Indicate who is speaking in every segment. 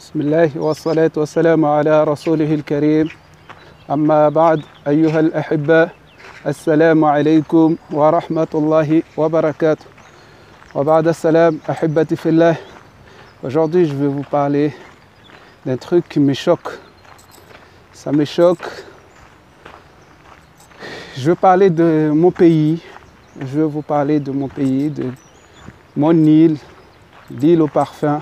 Speaker 1: بسم الله والصلاة والسلام على رسوله الكريم أما بعد أيها الأحبة السلام عليكم ورحمة الله وبركاته وبعد السلام أحبتي في الله. Aujourd'hui je vais vous parler d'un truc qui me choque. Ça me choque. Je veux parler de mon pays. Je veux vous parler de mon pays, de mon île, l'île au parfum.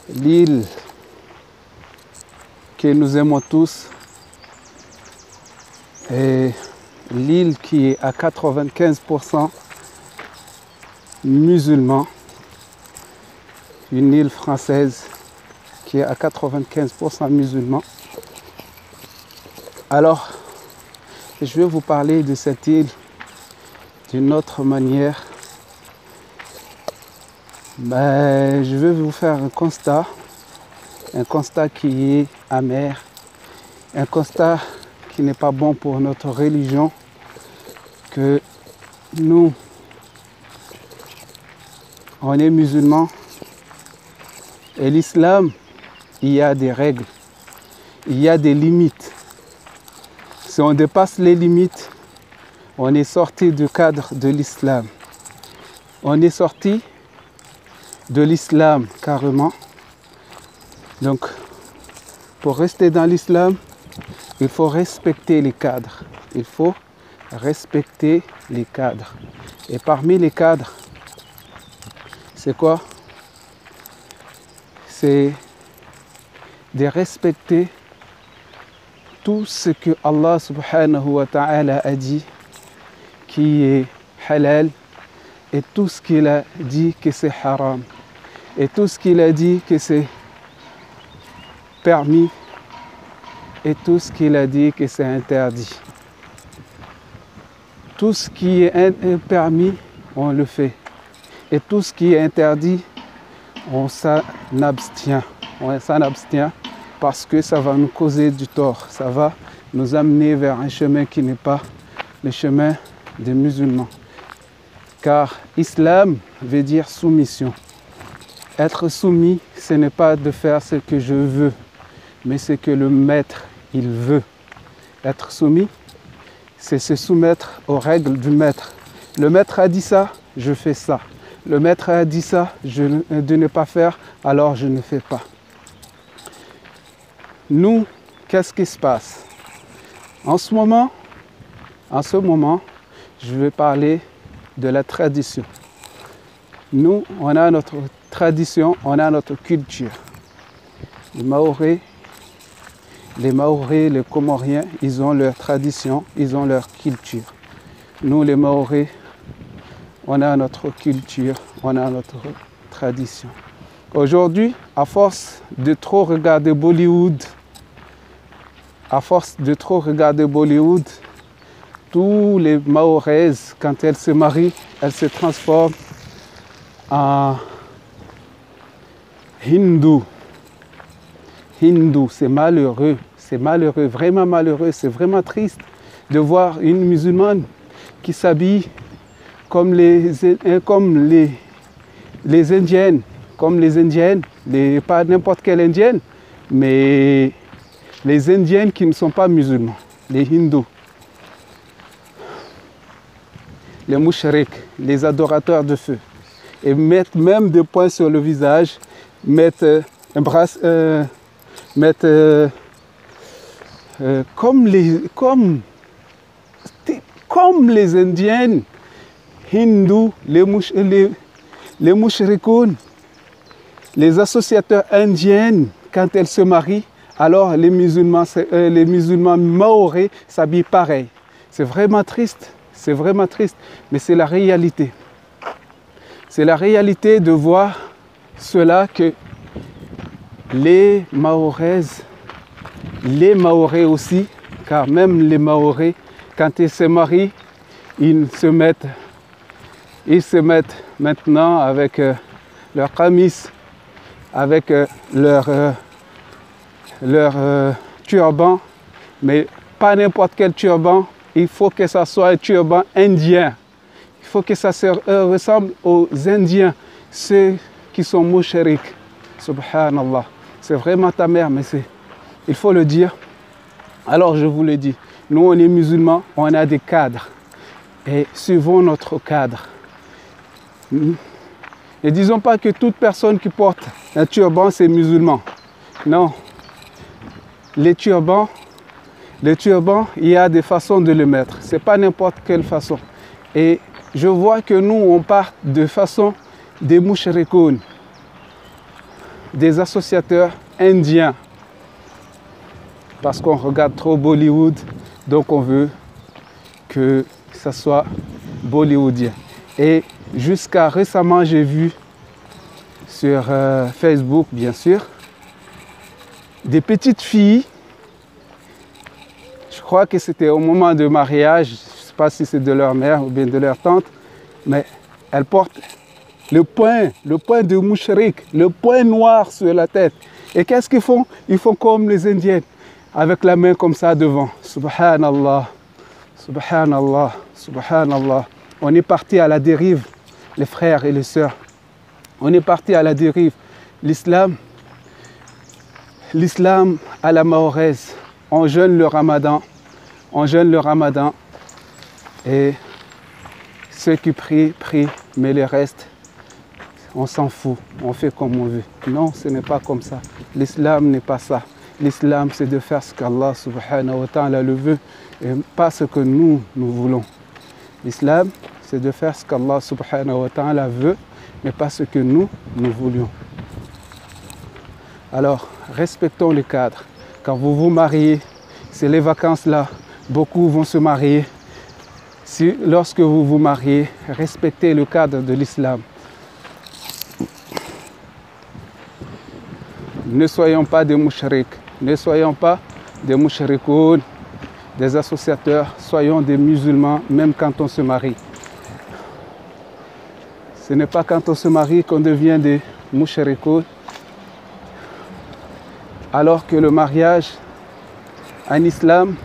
Speaker 1: L'île que nous aimons tous et l'île qui est à 95% musulman, une île française qui est à 95% musulman. Alors, je vais vous parler de cette île d'une autre manière. Je vais vous faire un constat qui est amer, un constat qui n'est pas bon pour notre religion, que nous, on est musulmans et l'islam, il y a des règles, il y a des limites. Si on dépasse les limites, on est sorti du cadre de l'islam. On est sorti de l'islam carrément. Donc, pour rester dans l'islam, il faut respecter les cadres. Il faut respecter les cadres. Et parmi les cadres, c'est quoi? C'est de respecter tout ce que Allah subhanahu wa ta'ala a dit qui est halal et tout ce qu'il a dit que c'est haram et tout ce qu'il a dit que c'est permis et tout ce qu'il a dit que c'est interdit. Tout ce qui est permis, on le fait. Et tout ce qui est interdit, on s'en abstient. On s'en abstient parce que ça va nous causer du tort. Ça va nous amener vers un chemin qui n'est pas le chemin des musulmans. Car islam veut dire soumission. Être soumis, ce n'est pas de faire ce que je veux, mais ce que le maître, il veut. Être soumis, c'est se soumettre aux règles du maître. Le maître a dit ça, je fais ça. Le maître a dit ça, de ne pas faire, alors je ne fais pas. Nous, qu'est-ce qui se passe? En ce moment, je vais parler de la tradition. Nous, on a notre tradition, on a notre culture. Les Mahorais, les Comoriens, ils ont leur tradition, ils ont leur culture. Nous, les Mahorais, on a notre culture, on a notre tradition. Aujourd'hui, à force de trop regarder Bollywood, tous les Mahoraises, quand elles se marient, elles se transforment en hindous. Hindou, c'est malheureux, vraiment malheureux, c'est vraiment triste de voir une musulmane qui s'habille comme les Indiennes, pas n'importe quelle Indienne, mais les Indiennes qui ne sont pas musulmans, les hindous. Les mouchriks, les adorateurs de feu, et mettre même des points sur le visage, mettre comme les Indiennes, hindous, les mouchrikoun, les associateurs indiennes, quand elles se marient, alors les musulmans mahorais s'habillent pareil. C'est vraiment triste. C'est vraiment triste, mais c'est la réalité. C'est la réalité de voir cela que les Mahoraises, les Mahorais aussi, car même les Mahorais, quand ils se marient, ils se mettent maintenant avec leur camis, avec leur turban, mais pas n'importe quel turban. Il faut que ça soit un turban indien. Il faut que ça ressemble aux Indiens, ceux qui sont mouchriques, Subhanallah. C'est vraiment ta mère, mais il faut le dire. Alors je vous le dis, nous on est musulmans, on a des cadres. Et suivons notre cadre. Ne disons pas que toute personne qui porte un turban, c'est musulman. Non. Les turbans, il y a des façons de le mettre. Ce n'est pas n'importe quelle façon. Et je vois que nous, on part de façon des mouchrikoun, des associateurs indiens. Parce qu'on regarde trop Bollywood, donc on veut que ça soit bollywoodien. Et jusqu'à récemment, j'ai vu sur Facebook, bien sûr, des petites filles, je crois que c'était au moment de mariage, je ne sais pas si c'est de leur mère ou bien de leur tante, mais elles portent le point de mouchrik, le point noir sur la tête. Et qu'est-ce qu'ils font? Ils font comme les Indiennes, avec la main comme ça devant. Subhanallah, subhanallah, subhanallah. On est parti à la dérive, les frères et les sœurs. On est parti à la dérive. L'islam à la mahoraise. On jeûne le ramadan. On jeûne le ramadan. Et ceux qui prient, prient. Mais le reste, on s'en fout. On fait comme on veut. Non, ce n'est pas comme ça. L'islam n'est pas ça. L'islam, c'est de faire ce qu'Allah subhanahu wa ta'ala le veut et pas ce que nous voulons. L'islam, c'est de faire ce qu'Allah subhanahu wa ta'ala veut, mais pas ce que nous voulions. Alors, respectons le cadre. Quand vous vous mariez, c'est les vacances là, beaucoup vont se marier. Lorsque vous vous mariez, respectez le cadre de l'islam. Ne soyons pas des mouchriks, ne soyons pas des mouchrikoun, des associateurs, soyons des musulmans, même quand on se marie. Ce n'est pas quand on se marie qu'on devient des mouchrikoun, alors que le mariage en islam,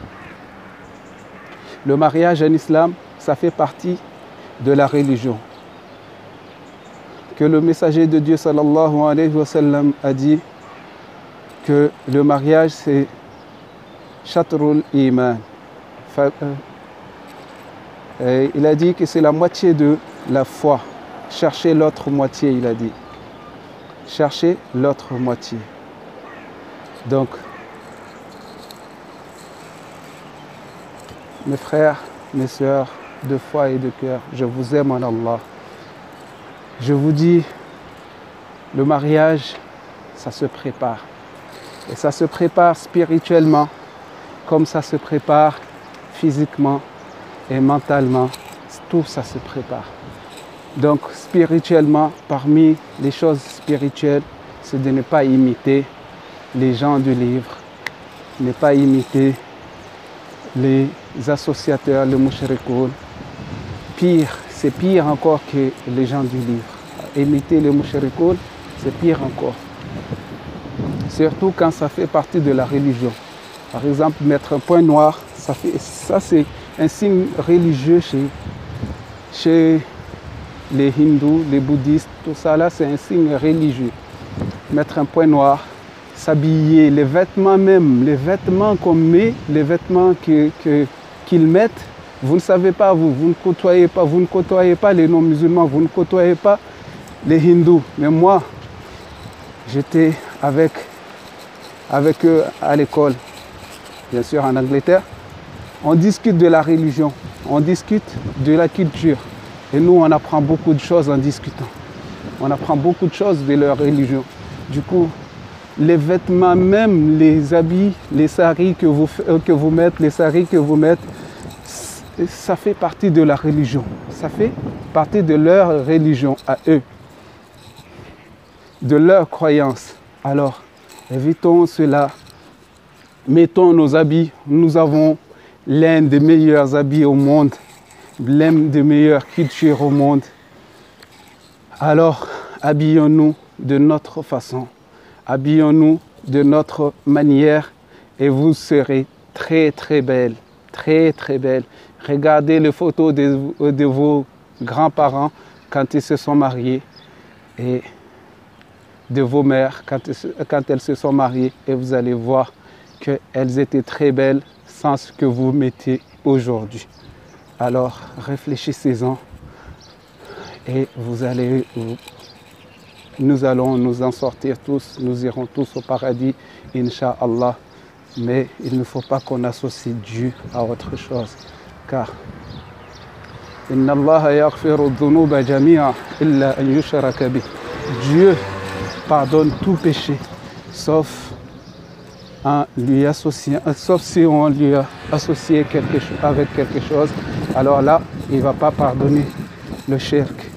Speaker 1: ça fait partie de la religion. Que le messager de Dieu sallallahu alayhi wa sallam a dit que le mariage c'est Shatrul Iman. Il a dit que c'est la moitié de la foi. Cherchez l'autre moitié, il a dit. Cherchez l'autre moitié. Donc, mes frères, mes sœurs, de foi et de cœur, je vous aime en Allah. Je vous dis, le mariage, ça se prépare. Et ça se prépare spirituellement, comme ça se prépare physiquement et mentalement. Tout ça se prépare. Donc spirituellement, parmi les choses spirituelles, c'est de ne pas imiter les gens du livre, ne pas imiter les associateurs, les mouchrikoun. Pire, c'est pire encore que les gens du livre. Imiter les mouchrikoun, c'est pire encore. Surtout quand ça fait partie de la religion. Par exemple, mettre un point noir, ça c'est un signe religieux chez les hindous, les bouddhistes, tout ça là, c'est un signe religieux. Mettre un point noir, s'habiller, les vêtements même, les vêtements qu'on met, les vêtements qu'ils mettent, vous ne savez pas, vous ne côtoyez pas les non-musulmans, vous ne côtoyez pas les hindous. Mais moi, j'étais avec eux à l'école, bien sûr en Angleterre. On discute de la religion, on discute de la culture. Et nous, on apprend beaucoup de choses en discutant. On apprend beaucoup de choses de leur religion. Du coup, les vêtements, même les habits, les saris que vous mettez, ça fait partie de la religion. Ça fait partie de leur religion à eux, de leur croyance. Alors, évitons cela. Mettons nos habits. Nous avons l'un des meilleurs habits au monde, l'une des meilleures cultures au monde. Alors, habillons-nous de notre façon. Habillons-nous de notre manière et vous serez très très belle, très très belle. Regardez les photos de vos grands-parents quand ils se sont mariés et de vos mères quand elles se sont mariées et vous allez voir qu'elles étaient très belles sans ce que vous mettez aujourd'hui. Alors réfléchissez-en et nous allons nous en sortir tous, nous irons tous au paradis, Inch'Allah. Mais il ne faut pas qu'on associe Dieu à autre chose, car Inna Allah yaghfiru dhunuba jami'a illa an yushraka bih. Dieu pardonne tout péché, sauf si on lui a associé avec quelque chose. Alors là, il ne va pas pardonner le shirk.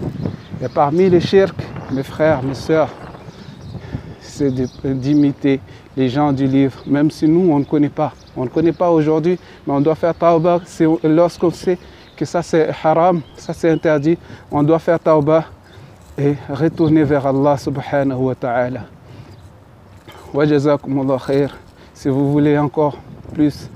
Speaker 1: Et parmi les shirk, mes frères, mes sœurs, c'est d'imiter les gens du livre, même si nous, on ne connaît pas. On ne connaît pas aujourd'hui, mais on doit faire tawbah. Lorsqu'on sait que ça c'est haram, ça c'est interdit, on doit faire tawbah et retourner vers Allah subhanahu wa ta'ala. Wa jazakumullah khair. Si vous voulez encore plus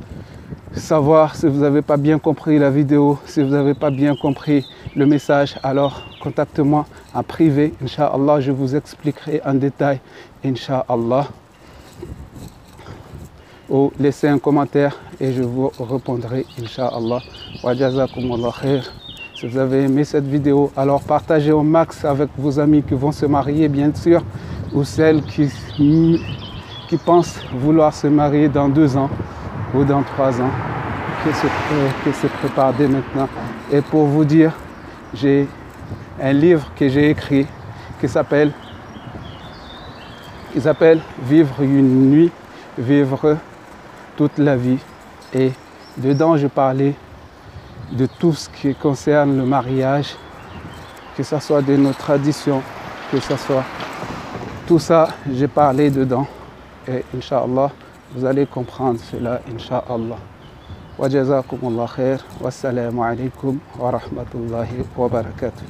Speaker 1: savoir, si vous n'avez pas bien compris la vidéo, si vous n'avez pas bien compris le message, alors contactez-moi en privé, Inch'Allah, je vous expliquerai en détail, Inch'Allah. Ou laissez un commentaire et je vous répondrai, Inch'Allah. Wa jazakumullah khair. Si vous avez aimé cette vidéo, alors partagez au max avec vos amis qui vont se marier, bien sûr, ou celles qui pensent vouloir se marier dans 2 ans ou dans 3 ans, qui se préparent dès maintenant. Et pour vous dire, j'ai un livre que j'ai écrit qui s'appelle Vivre une nuit, vivre toute la vie. Et dedans, je parlais de tout ce qui concerne le mariage, que ce soit de nos traditions, que ce soit tout ça, j'ai parlé dedans. Et Inch'Allah, vous allez comprendre cela, Inch'Allah. Wa jazakumullah khair. Wassalamu alaikum wa rahmatullahi wa barakatuh.